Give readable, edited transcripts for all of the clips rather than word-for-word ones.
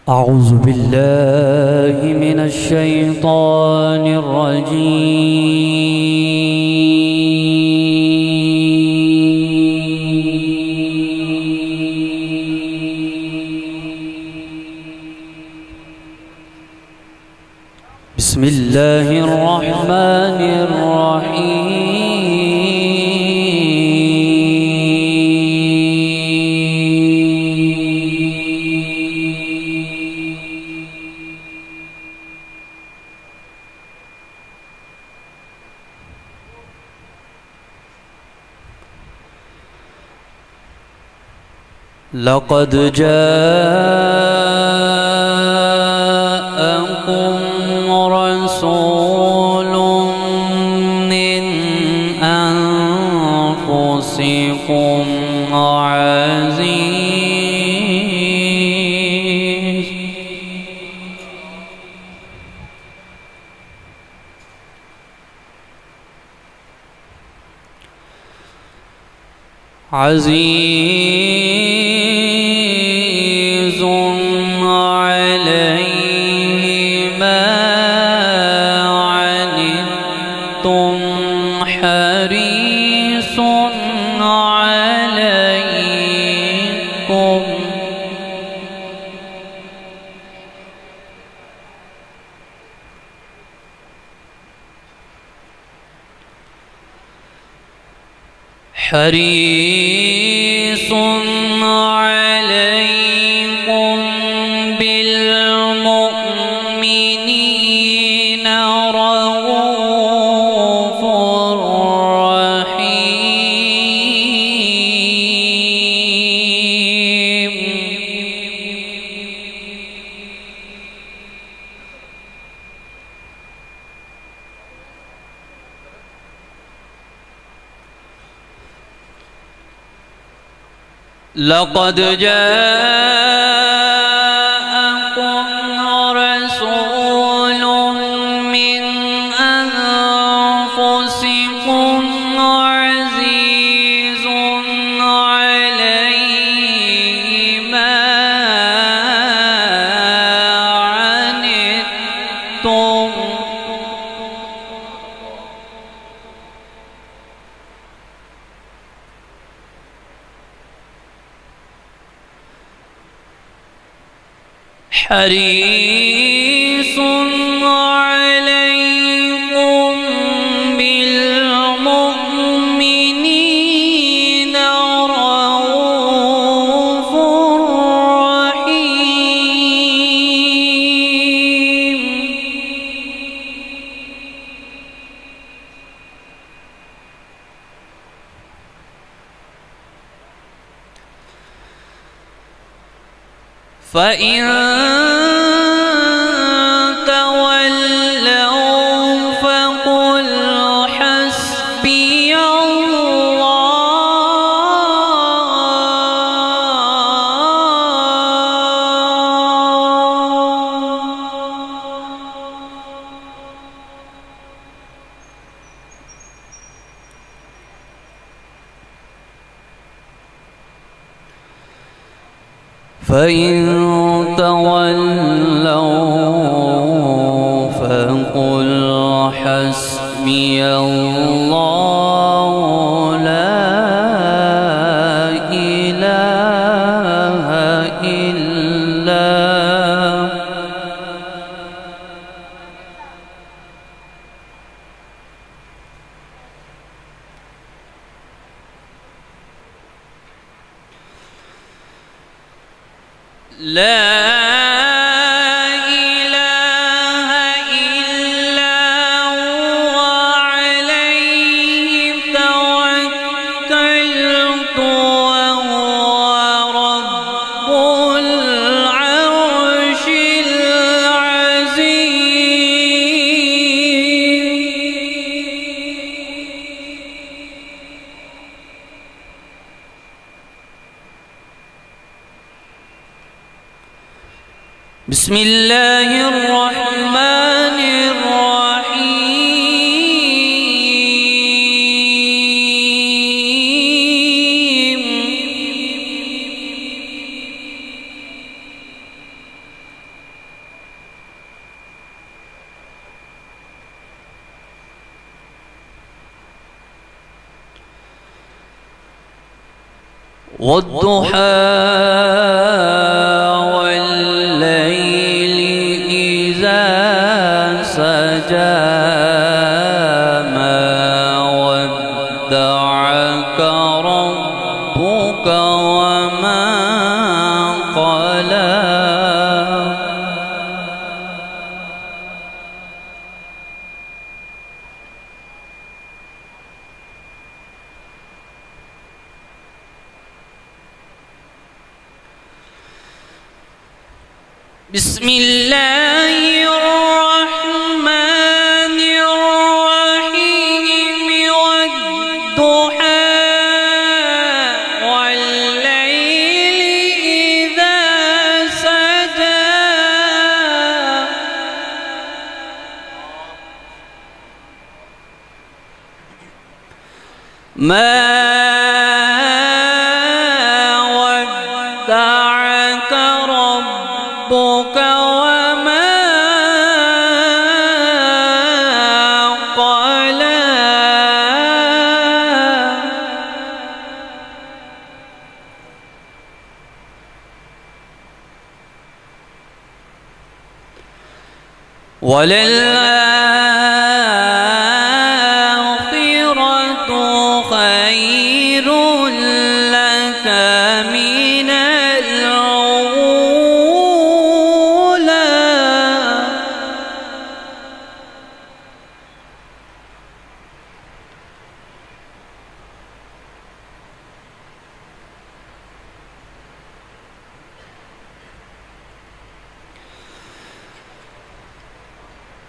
أعوذ بالله من الشيطان الرجيم. بسم الله الرحمن الرحيم. لقد جاءكم رسول من أنفسكم عزيز عليه ما عنتم حريص عليكم بالمؤمنين رؤوف رحيم. لقد جاءكم رسول من أنفسكم عزيز عليه ما عنتم حريص عليكم بالمؤمنين رؤوف رحيم. فإن تولوا فقل حسبي فإن تولوا فقل حسبي الله لا إله إلا هو عليه توكلت وهو رب العرش العظيم. بسم الله الرحمن الرحيم. والضحى والليل إذا سجى ما ودعك ربك وما قلى بسم الله الرحمن الرحيم والضحى والليل إذا سجى ما ودعك ربك وما قلى وللآخرة خير لك من الأولى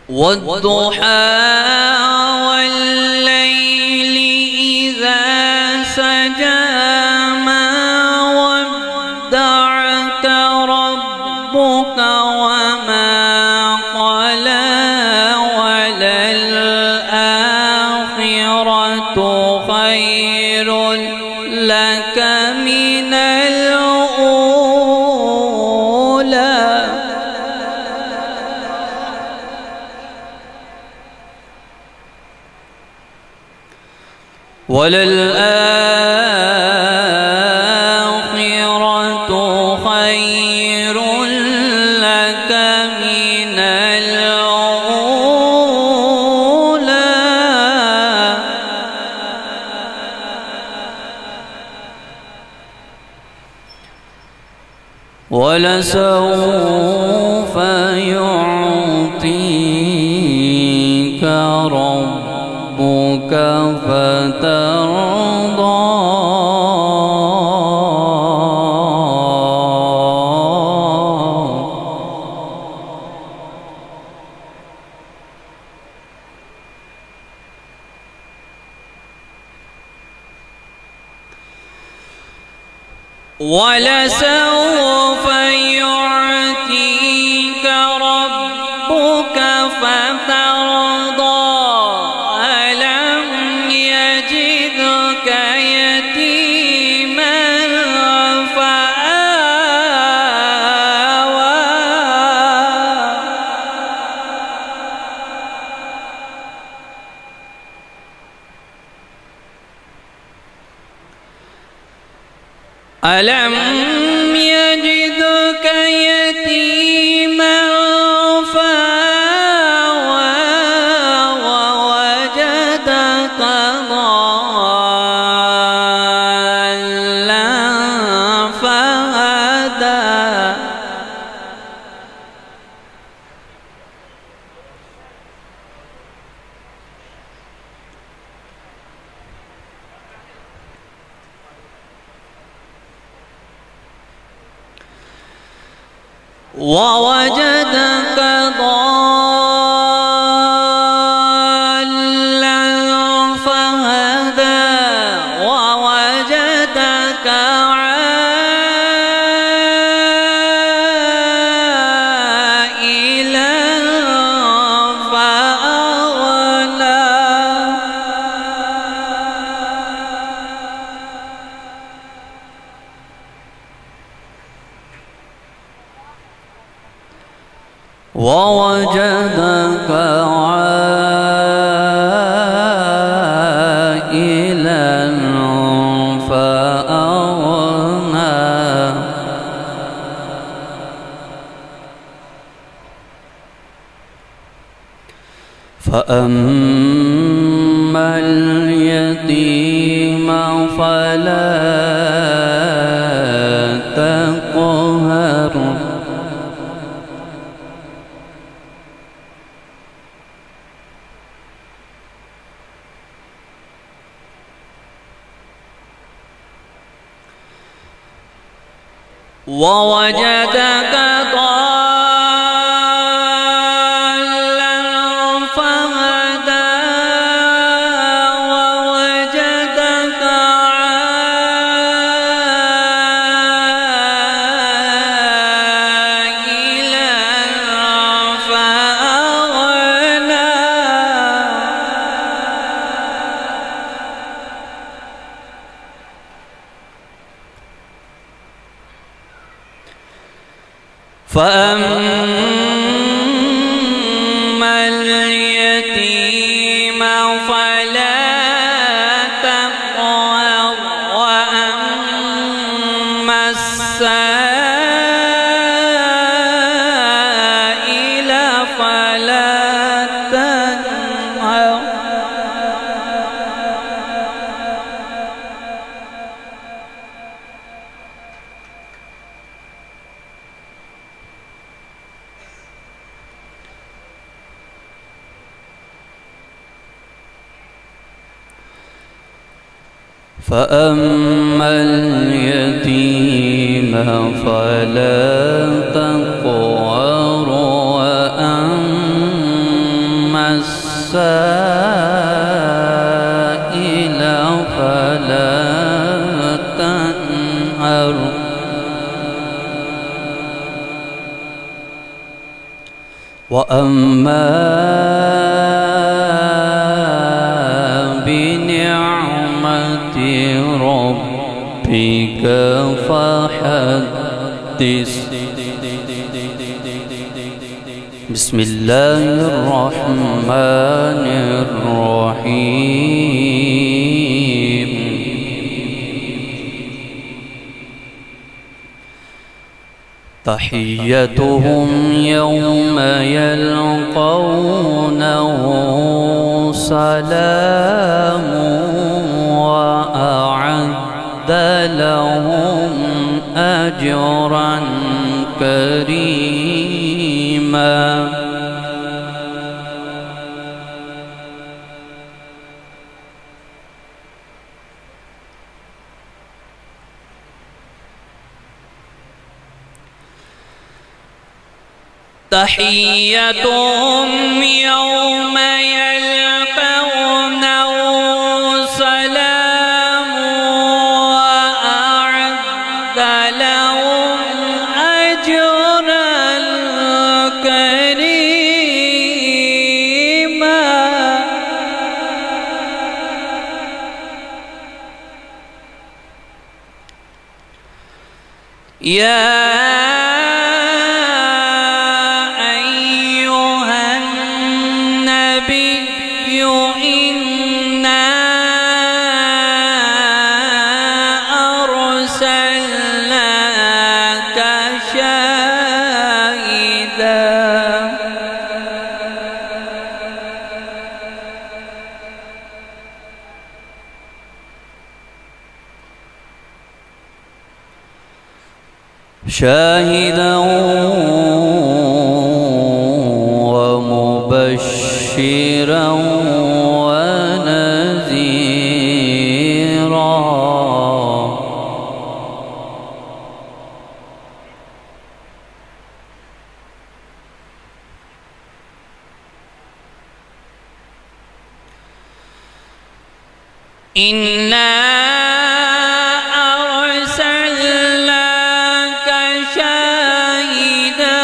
والضحى والليل إذا سجى ما ودعك ربك وما قلى وللآخرة خير لك من الأولى وللآخرة خير لك من الأولى ولسوف يعطيك ربك فترضى ولسوف يعطيك ربك فترضى ألم يجدك يتيما فآوى ألم يجدك يتيما فآوى ووجدك ضالا فهدى ووجدك ضالا فهدى ووجدك عائلا فأغنى ووجدك عائلا فأغنى فأما اليتيم فلا تقهر ووجدك ضالا فهدى ووجدك عائلا فأغنى فأما اليتيم فلا تقهر وأما السائل فلا تنهر فأما اليتيم فلا تقهر وأما السائل فلا تنهر وأما بنعمة ربك فحدث. بسم الله الرحمن الرحيم. تحيتهم يوم يلقونه سلام وأعد لهم أجرا كريما. تحيتهم يوم يلقونه سلام وأعد لهم أجرا كريما. يا إنا أرسلناك شاهدا ومبشرا ونذيرا. إنا أرسلناك شاهدا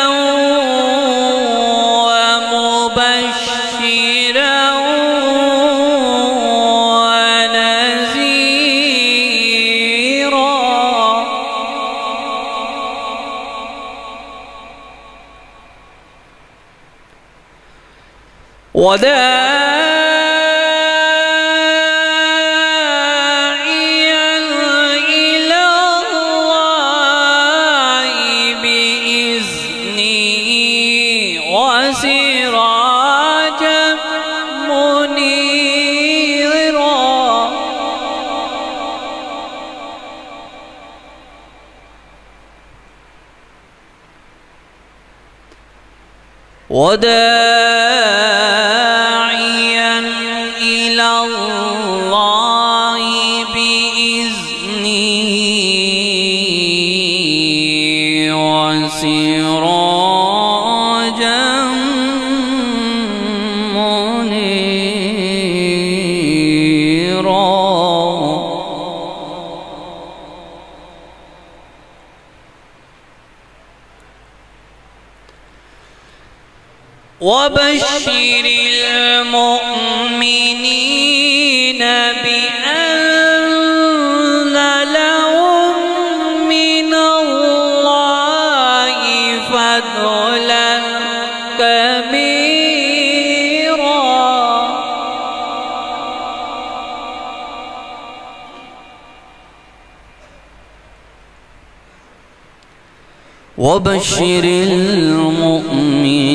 ومبشرا ونذيرا. وداعيا إلى الله بإذنه وسراجا وداعيا إلى الله بإذنه وسراجا منيرا. وبشر المؤمنين بأن لهم من الله فضلا كبيرا. وبشر المؤمنين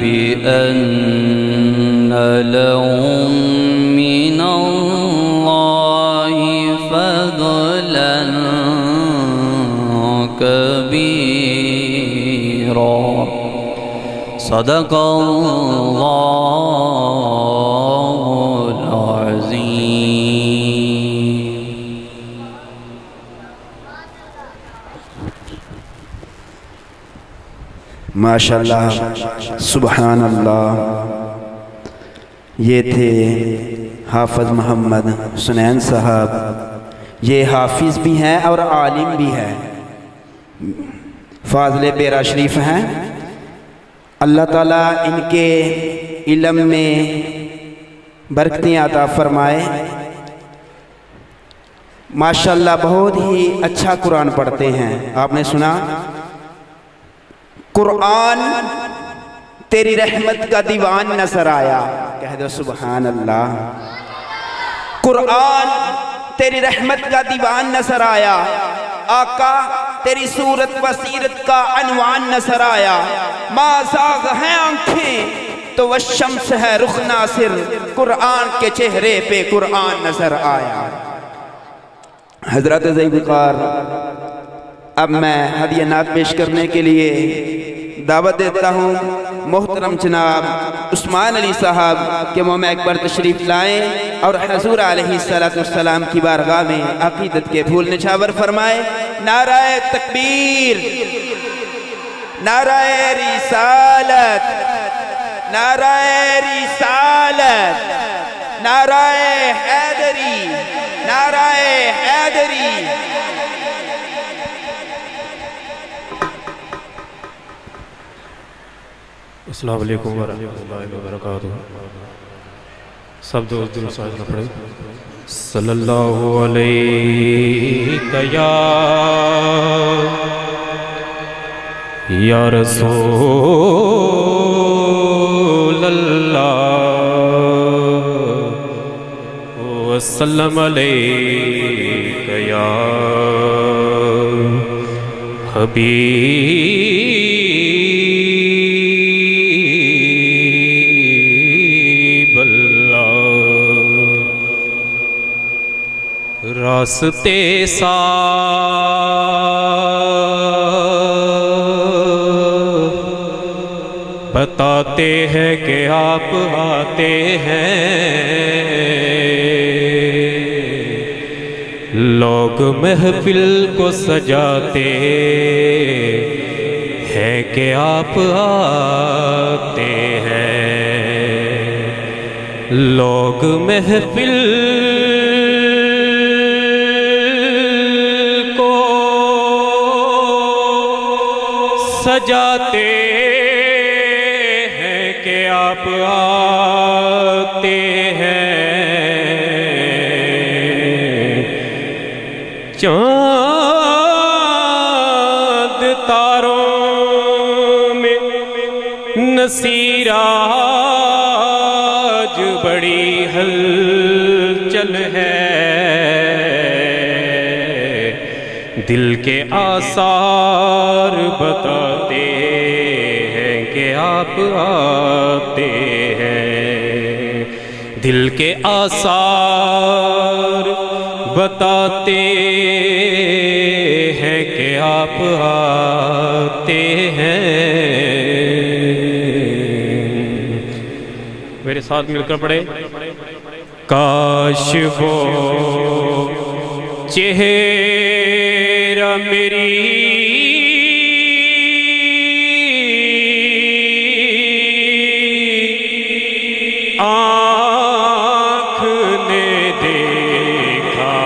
بأن لهم من الله فضلا كبيرا. صدق الله العظيم. ماشاءاللہ، سبحان اللہ. یہ تھے حافظ محمد سنین صاحب. یہ حافظ بھی ہیں اور عالم بھی ہیں، فاضل بیرا شریف ہیں. اللہ تعالیٰ ان کے علم میں برکتیں عطا فرمائے. ماشاءاللہ بہت ہی اچھا قرآن پڑھتے ہیں. آپ نے سنا، قرآن تیری رحمت کا دیوان نظر آیا. کہہ دو سبحان اللہ. قرآن تیری رحمت کا دیوان نظر آیا. آقا تیری صورت و سیرت کا عنوان نظر آیا. ما زاغ ہیں آنکھیں تو وہ شمس ہے رخ ناصر. قرآن کے چہرے پہ قرآن نظر آیا. حضرت ذی الوقار، اب میں ہدیہ نعت پیش کرنے کے لیے دعوت دیتا ہوں محترم جناب عثمان علی صاحب کہ وہ اکبر تشریف لائیں اور حضور علیہ السلام کی بارگاہ میں عقیدت کے پھول نچھاور فرمائے. نعرہ تکبیر، نعرہ رسالت، نعرہ رسالت، نعرہ حیدری، نعرہ حیدری. السلام علیکم ورحمۃ اللہ وبرکاتہ. سب دوست دل ساتھ نہ پڑھیں. صلی اللہ علیہ یا رسول اللہ وسلم علیہ یا حبیب اللہ. راستے بتاتے ہیں کہ آپ آتے ہیں. لوگ محفل کو سجاتے ہیں کہ آپ آتے ہیں. لوگ محفل کو سجاتے کہ آپ آتے ہیں. چاند تاروں میں نصیر آج بڑی ہلچل ہے. دل کے آثار بتاتے کہ آپ آتے ہیں. دل کے آثار بتاتے ہیں کہ آپ آتے ہیں. میرے ساتھ مل کر پڑھے. کاش وہ چہرہ میری آنکھ نے دیکھا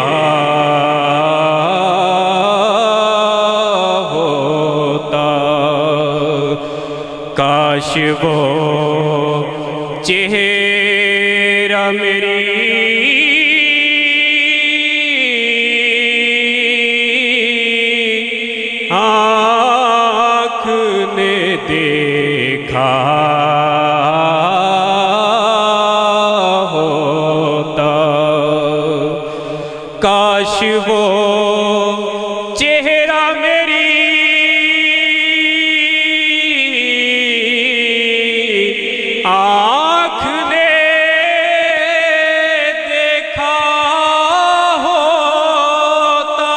ہوتا. کاش وہ چہرہ میری آنکھ نے دیکھا ہوتا. کاش وہ چہرہ میری آنکھ نے دیکھا ہوتا.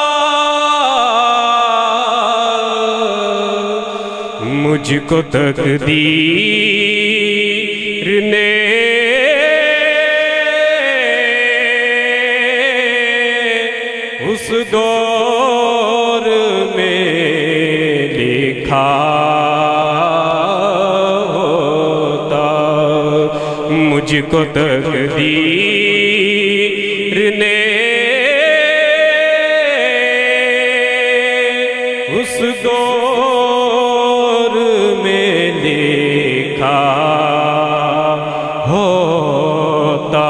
مجھ کو تقدیر نے اس دور میں لکھا ہوتا. مجھ کو تقدیر نے اس دور میں لکھا ہوتا.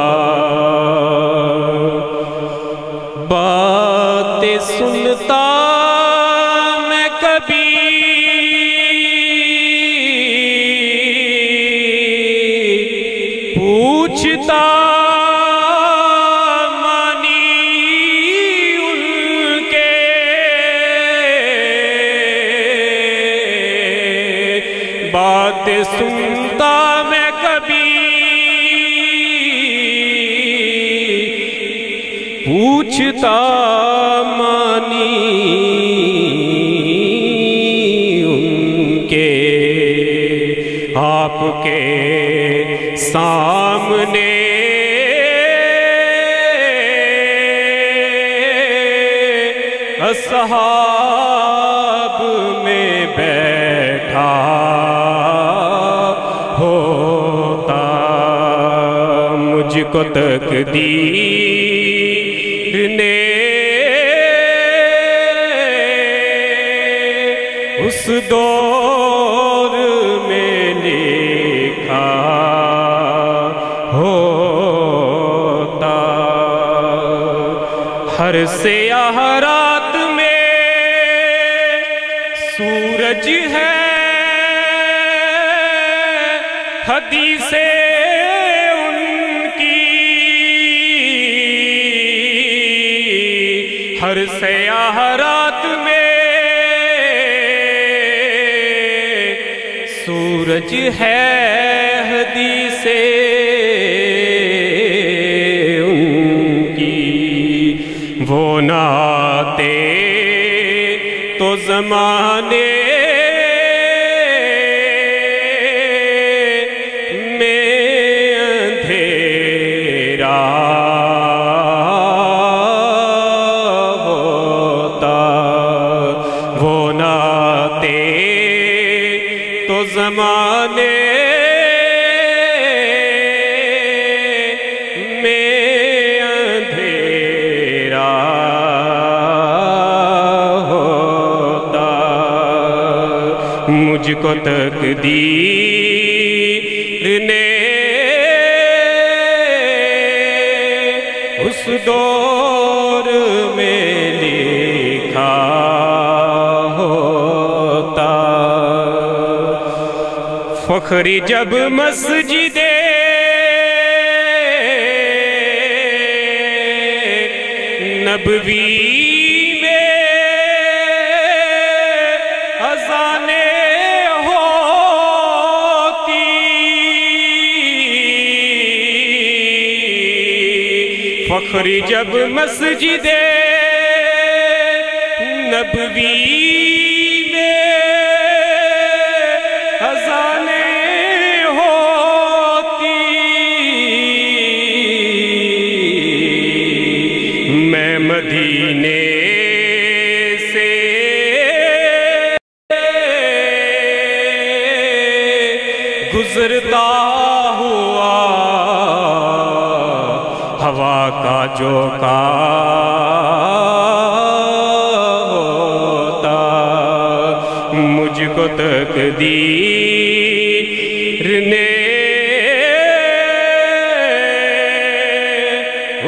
باتیں سنتا میں کبھی پوچھتا مانی ان کے. باتیں سنتا میں کبھی پوچھتا مانی ان کے. آپ کے سامنے اصحاب میں بیٹھا ہوتا. مجھ کو تقدیر نے اس دور میں لکھا ہوتا. ہر سیاہ رات میں سورج ہے حدیثیں ان کی. ہر سیاہ رات میں سورج ہے حدیثیں ان کی. وہ نہ آتے تو زمانے میں اندھیرا ہوتا. وہ نہ آتے تو زمانے میں اندھیرا ہوتا. مجھ کو تقدیر نے اس دور میں لکھا ہوتا. فخری جب مسجد نبوی میں اذانیں ہوتی. فخری جب مسجد نبوی میں اذانیں ہوتی. گزرتا ہوا ہوا کا جھونکا ہوتا، مجھ کو تقدیر نے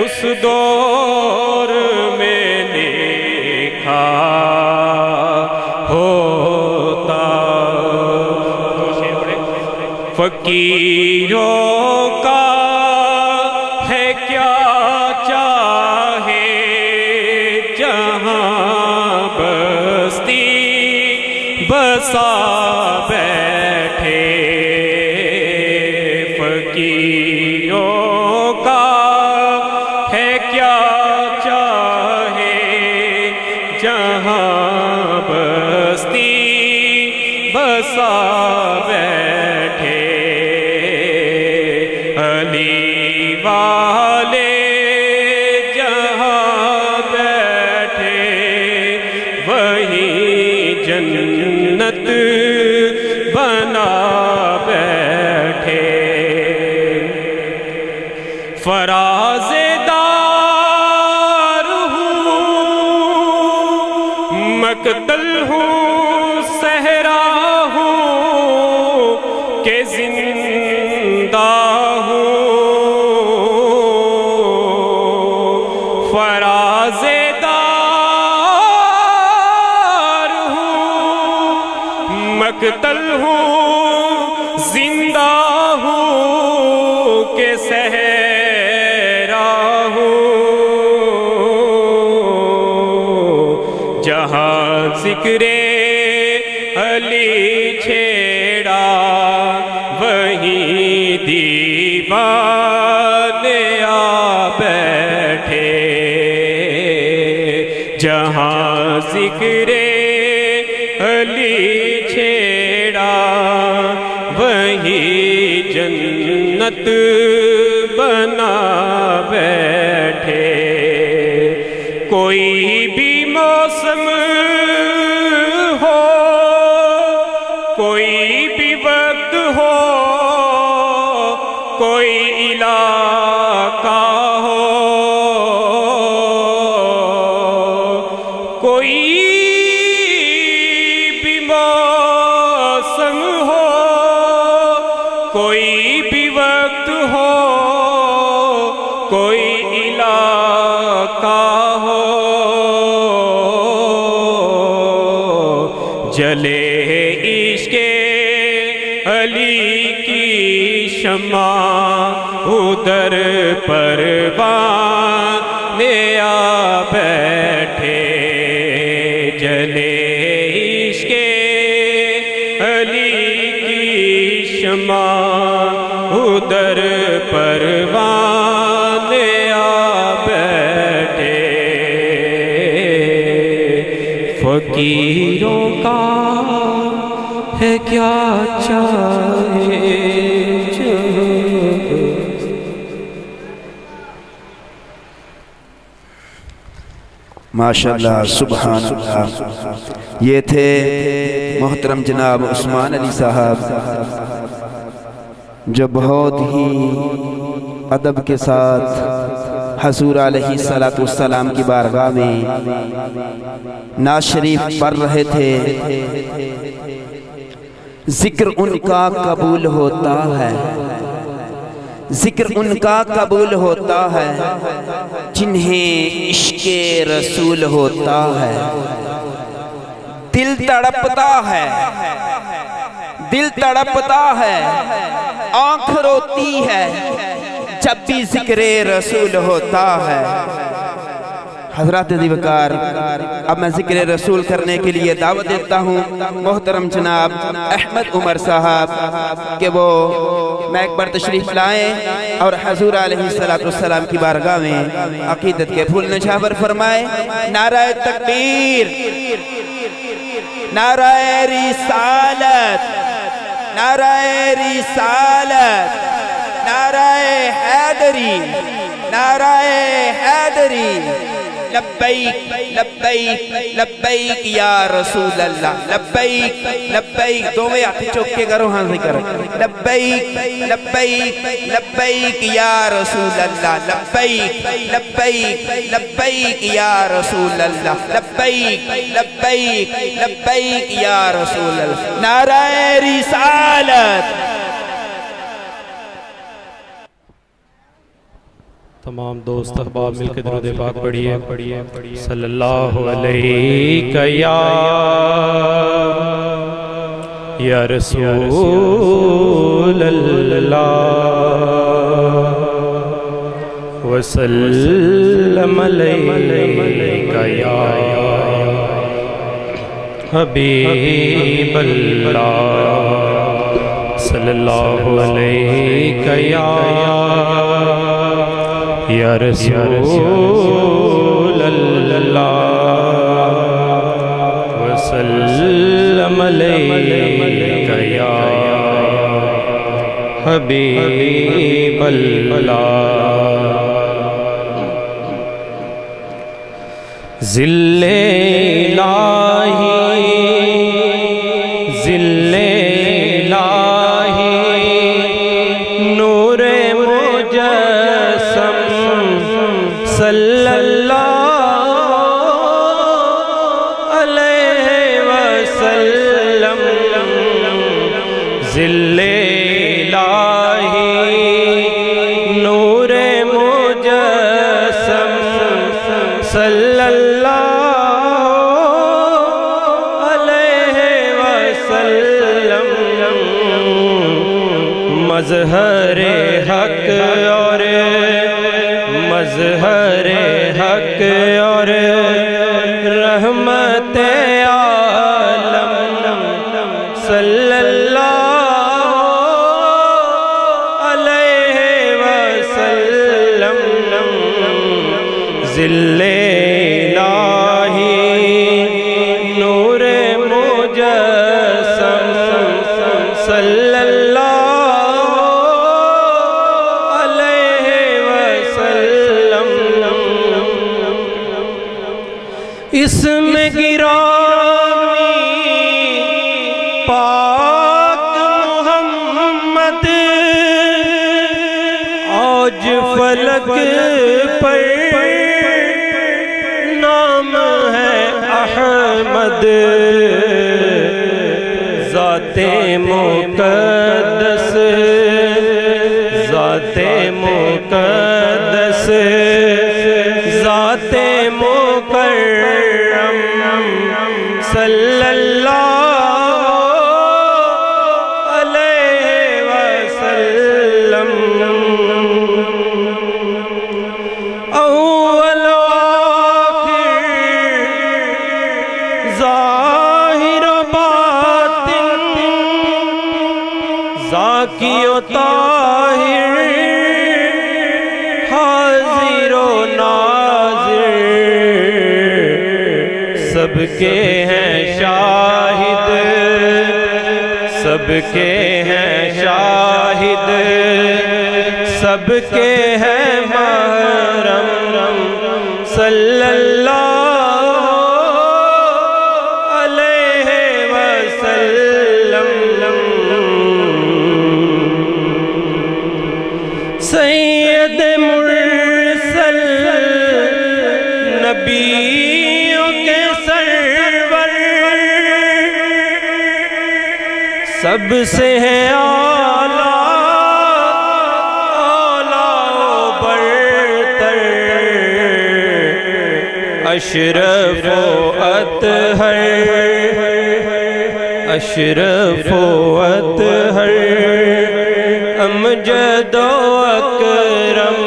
اس دور میں لکھا ہوتا۔ فقیروں کا ہے کیا چاہے جہاں بستی بسا بیٹھے، فقیروں کا ہے کیا چاہے جہاں بستی بسا بیٹھے، علی والے جہاں بیٹھے وہیں جنت بنا بیٹھے۔ فراز دار ہوں مقتل ہوں صحرا ہوں کہ زندہ ہوں، فراز دار ہوں مقتل ہوں زندہ ہوں کہ صحرا ہوں، جہاں ذکر علی چھیڑا وہیں دیوانے آ بیٹھے، جہاں ذکر علی چھیڑا وہیں جنت بنا بیٹھے۔ کوئی بھی موسم ہو، کوئی بھی وقت ہو، کوئی علاقہ ہو، کوئی بھی موسم ہو، کوئی بھی وقت ہو، کوئی علاقہ ہو، جلے عشق علی کی شمع ادھر پروانے آ بیٹھے، جلے عشق علی کی شمع ادھر پروانے آ بیٹھے، فقیروں کا ہے کیا چاہے ماشاءاللہ سبحان اللہ۔ یہ تھے محترم جناب عثمان علی صاحب، جو بہت ہی ادب کے ساتھ حضور علیہ السلام کی بارگاہ میں نعت شریف پڑھ رہے تھے۔ ذکر ان کا قبول ہوتا ہے، ذکر ان کا قبول ہوتا ہے جنہیں عشق رسول ہوتا ہے، دل تڑپتا ہے، دل تڑپتا ہے، آنکھ روتی ہے جب بھی ذکر رسول ہوتا ہے۔ حضرات دیوکار، اب میں ذکر رسول کرنے کے لیے دعوت دیتا ہوں محترم جناب احمد عمر صاحب کہ وہ میک پر تشریف لائیں اور حضور علیہ السلام کی بارگاہ میں عقیدت کے پھول نچھاور فرمائیں۔ نعرہ تکبیر، نعرہ رسالت، نعرہ رسالت، نعرہ حیدری، نعرہ حیدری، لبیک لبیک لبیک یا رسول اللہ لبیک لبیک دوویں ہاتھ چوک کے کرو ہاں ذکر لبیک لبیک لبیک یا رسول اللہ لبیک لبیک لبیک یا رسول اللہ لبیک لبیک لبیک یا رسول اللہ نعرہ رسالت تمام دوست احباب مل کے درود پاک پڑھیے صلی اللہ علیہ یا رسول اللہ وسلم علیہ یا حبیب اللہ صلی اللہ علیہ یا رسول اللہ وسلم علیہ یا حبیب اللہ ذل الہی ذل الہی نور مجسم صلی اللہ علیہ وسلم ذل الہی نور مجسم صلی اللہ علیہ وسلم مظہر حق اور مظہر حق اور رحمت عالم صلی اللہ علیہ وسلم ذل الہی نور مجسم صلی اللہ علیہ وسلم اسم گرامی پاک محمد آج فلک پر نام ہے احمد ذات مقدس ذات مقدس ذات مکرم صلی اللہ علیہ وسلم اول آخر ظاہر و باطن ذاکی و طاہر حاضر و ناظر سب کے ہیں شاہد سب کے ہیں شاہد سب کے ہیں محرم صلی اللہ علیہ وسلم سید مرسل نبیوں کے سرور سب سے ہے اعلیٰ برتر اشرف و اطہر اشرف و اطہر امجد و اکرم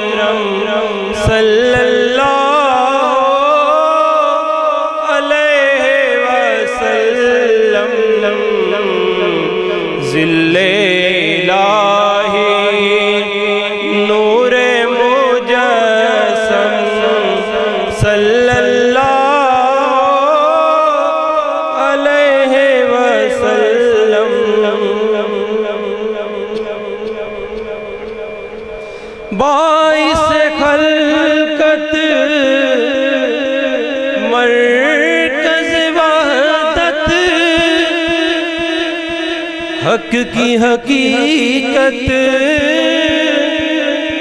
صلی اللہ علیہ وسلم ذل الہی نور مجسم صلی اللہ علیہ وسلم باعث خلقت حق کی حقیقت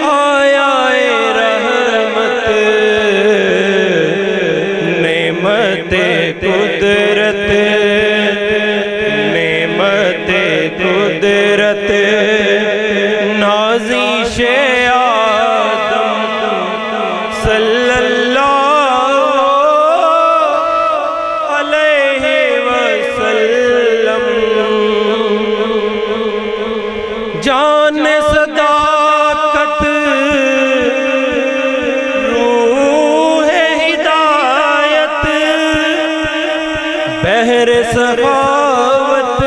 آیا رحمت نعمت قدرت نعمت قدرت نازش آدم صلی اللہ علیہ وسلم جان صداقت روح ہدایت بحر سخاوت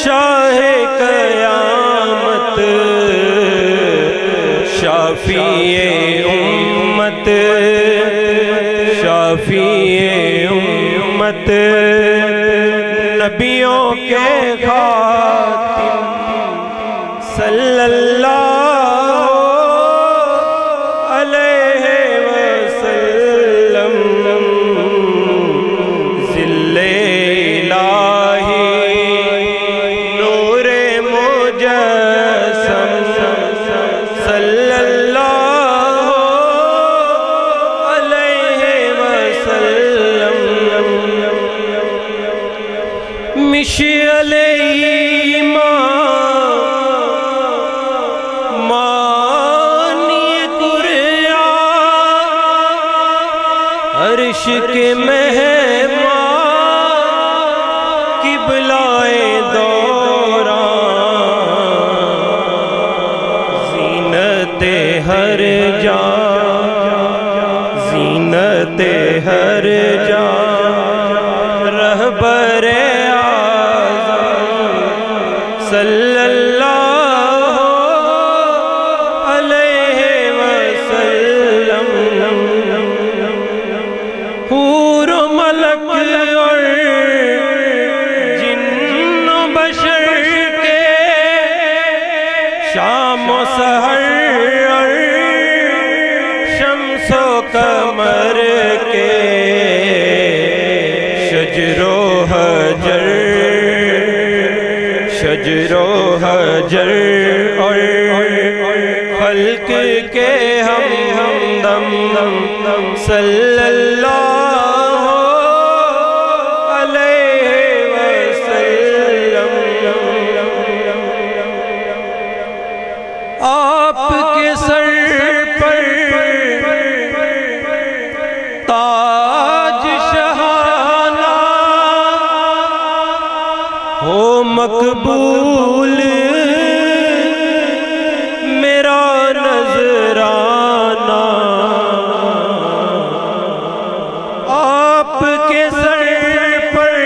شاہ قیامت شافی امت شافی امت نبیوں کے خاتم صلی اللہ علیہ وسلم ذل الہی نور مجسم صلی اللہ علیہ وسلم مشعل ایمان مانی قرآن عرش کے مہمان قبلۂ دوران زینت ہر جان زینت ہر جان رہبر صلی اللہ علیہ وسلم حور و ملک اور جن و بشر کے شام و سحر اور شمس و قمر کے شجر و حجر شجر و حجر اور خلق کے ہمدم صلی اللہ علیہ وسلم آپ کے سر پر تاج شہانہ ہو مقبول میرا نذرانہ آپ کے سر پر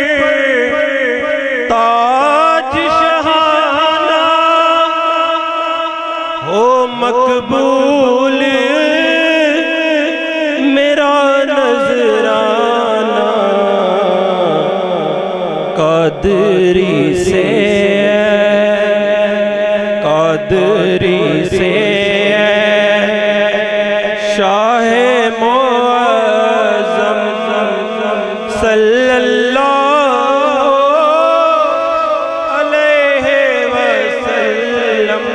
تاج شہانہ ہو مقبول میرا نذرانہ قادری سے قادری سے شاہ معظم صلی اللہ علیہ وسلم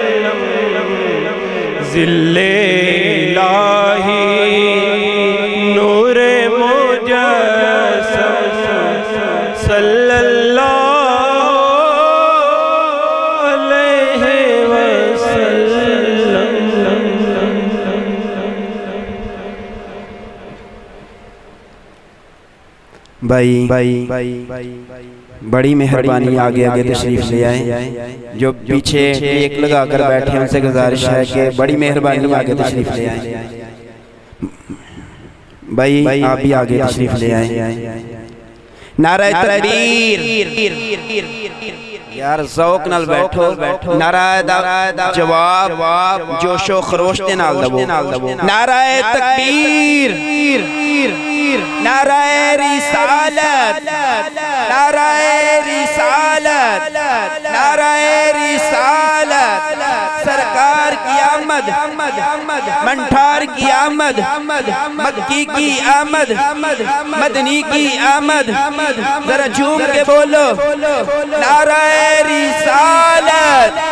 ذل الہی نور مجسم صلی اللہ علیہ وسلم بھائی بڑی مہربانی آگے آگے تشریف لے آئیں جو پیچھے ایک لگا کر بیٹھے ہیں ان سے گزارش ہے کہ بڑی مہربانی آگے تشریف لے آئیں بھائی آپ بھی آگے تشریف لے آئیں نعرہ تکبیر یار ذوق نال بیٹھو نعرہ جواب جوش و خروش دے نال دبو نعرہ تکبیر نعرہ رسالت نعرہ رسالت نعرہ رسالت سرکار کی آمد آمد منٹھار کی آمد مکی کی آمد مدنی کی آمد ذرا جھوم کے بولو نعرہ رسالت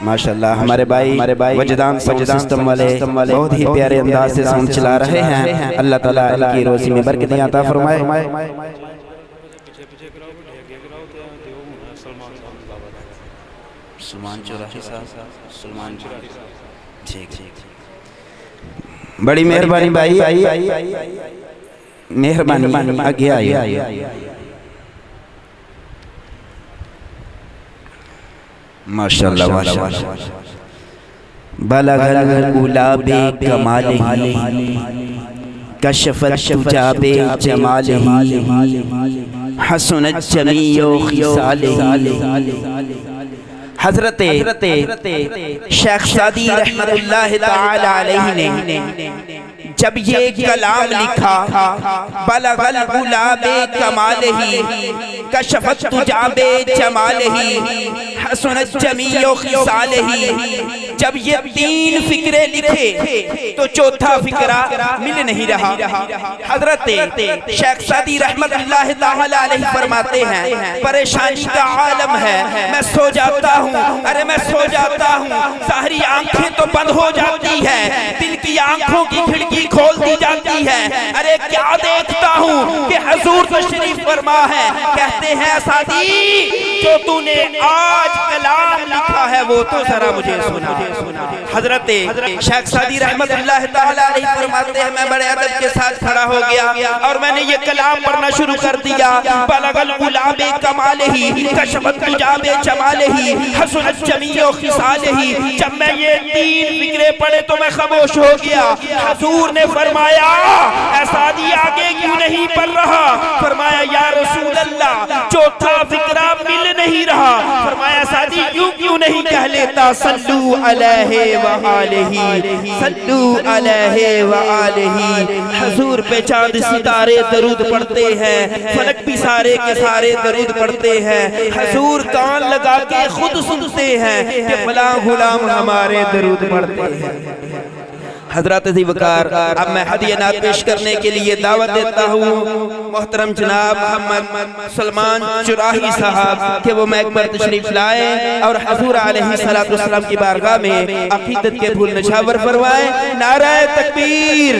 ماشاءاللہ ہمارے بھائی وجدان سسٹم والے بہت ہی پیارے انداز سے ساؤنڈ چلا رہے ہیں اللہ تعالیٰ ان کی روزی میں برکتیں عطا فرمائے سلمان چوراہی بڑی مہربانی بھائی مہربانی آگے آئیے ماشاءاللہ بلغ العلا بکمالہ کشفت حجاب جمالہ حسنت جمیع خصالہ حضرت شیخ سعدی رحمت اللہ تعالی علیہ نے جب یہ کلام لکھا بلغ العلا بکمالہ کشفت حجاب جمالہ حسنت جمیع خصالہ جب یہ تین فکرے لکھے تو چوتھا فکرہ مل نہیں رہا حضرت شیخ سعدی رحمت اللہ تعالی علیہ فرماتے ہیں پریشانی کا عالم ہے میں سو جاتا ہوں ارے میں سو جاتا ہوں ظاہری آنکھیں تو بند ہو جاتی ہے دل کی آنکھوں کی کھڑکی کھول دی جاتی ہے ارے کیا دیکھتا ہوں کہ حضور تشریف فرما ہے کہتے ہیں سعدی جو تو نے آج کلام لکھا ہے وہ تو ذرا مجھے سنا حضرت شیخ سعدی رحمت اللہ تعالی علیہ فرماتے ہیں میں بڑے ادب کے ساتھ کھڑا ہو گیا اور میں نے یہ کلام پڑھنا شروع کر دیا بلغ العلا بکمالہ کشفت حجاب جمالہ حسنت جمیع خصالہ جب میں یہ تین فکرے پڑھے تو میں خاموش ہو گیا حضور نے فرمایا اے سعدی آگے کیوں نہیں پڑھ رہا فرمایا یا رسول اللہ چوتھا فکرہ مل نہیں رہا فرمایا سعدی کیوں نہیں کہہ لیتا صلو علیہ وآلہ صلو علیہ وآلہ حضور پہ چاند ستارے درود پڑھتے ہیں فلک بھی سارے کے سارے درود پڑھتے ہیں حضور کان لگا کے خود سنتے ہیں کہ فلاں غلام ہمارے درود پڑھتے ہیں حضرات عزیز وقار اب میں ہدیہ نعت پیش کرنے کے لیے دعوت دیتا ہوں محترم جناب محمد سلمان چوراہی صاحب کہ وہ میک پر تشریف لائیں اور حضور علیہ السلام کی بارگاہ میں عقیدت کے پھول نچھاور فرمائیں نعرہ تکبیر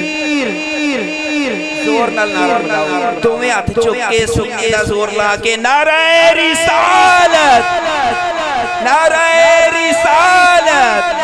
زور نال نعرہ لگاؤ تمہیں ہاتھ چکے سکیدہ زور لا کے نعرہ رسالت نعرہ رسالت